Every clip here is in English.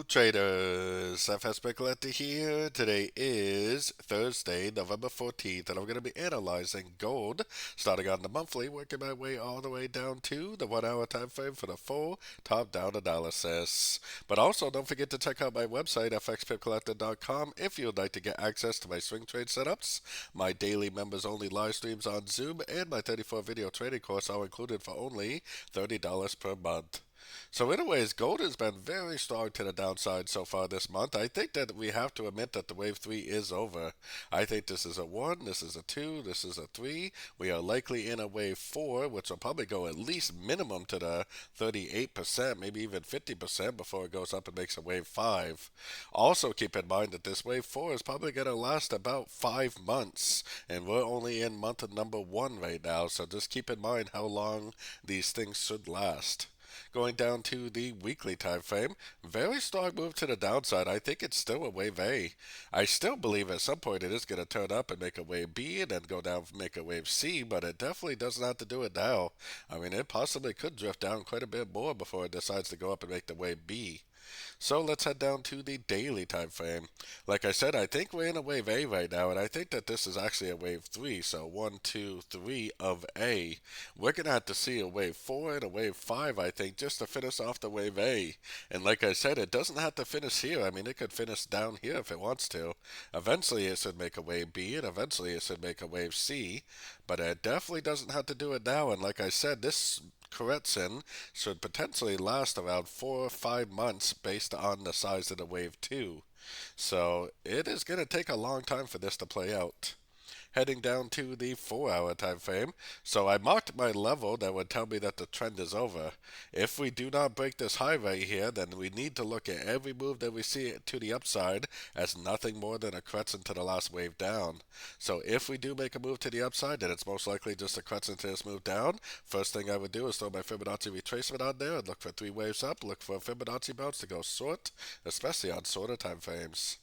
Traders, FX Pip Collector here. Today is Thursday, November 14th, and I'm going to be analyzing gold, starting on the monthly, working my way all the way down to the 1 hour time frame for the full top-down analysis. But also, don't forget to check out my website, FXPipCollector.com, if you would like to get access to my swing trade setups, my daily members-only live streams on Zoom, and my 34-video trading course, all included for only $30 per month. So anyways, gold has been very strong to the downside so far this month. I think that we have to admit that the wave 3 is over. I think this is a 1, this is a 2, this is a 3. We are likely in a wave 4, which will probably go at least minimum to the 38%, maybe even 50% before it goes up and makes a wave 5. Also keep in mind that this wave 4 is probably going to last about 5 months, and we're only in month number 1 right now, so just keep in mind how long these things should last. Going down to the weekly time frame, very strong move to the downside. I think it's still a wave A. I still believe at some point it is going to turn up and make a wave B and then go down and make a wave C, but it definitely doesn't have to do it now. I mean, it possibly could drift down quite a bit more before it decides to go up and make the wave B. So let's head down to the daily time frame. Like I said, I think we're in a wave A right now, and I think that this is actually a wave 3. So 1, 2, 3 of A. We're going to have to see a wave 4 and a wave 5, I think, just to finish off the wave A. And like I said, it doesn't have to finish here. I mean, it could finish down here if it wants to. Eventually, it should make a wave B, and eventually, it should make a wave C. But it definitely doesn't have to do it now. And like I said, this correction should potentially last around 4 or 5 months based on the size of the wave 2. So it is going to take a long time for this to play out. Heading down to the 4 hour time frame. So I marked my level that would tell me that the trend is over. If we do not break this high right here, then we need to look at every move that we see to the upside as nothing more than a correction to the last wave down. So if we do make a move to the upside, then it's most likely just a correction to this move down. First thing I would do is throw my Fibonacci retracement on there and look for 3 waves up, look for a Fibonacci bounce to go short, especially on shorter time frames.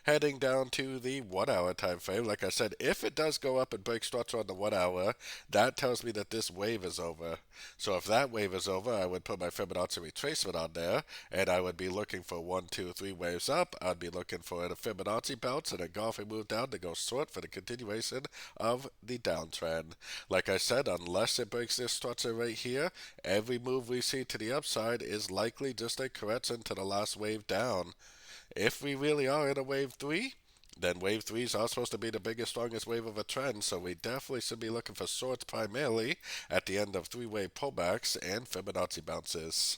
Heading down to the 1 hour time frame, like I said, if it does go up and break structure on the 1 hour, that tells me that this wave is over. So if that wave is over, I would put my Fibonacci retracement on there, and I would be looking for 1, 2, 3 waves up. I'd be looking for a Fibonacci bounce and a golfing move down to go short for the continuation of the downtrend. Like I said, unless it breaks this structure right here, every move we see to the upside is likely just a correction to the last wave down. If we really are in a wave 3, then wave 3s are supposed to be the biggest, strongest wave of a trend, so we definitely should be looking for shorts primarily at the end of 3-wave pullbacks and Fibonacci bounces.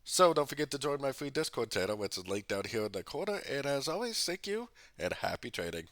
So don't forget to join my free Discord channel, which is linked down here in the corner, and as always, thank you and happy trading.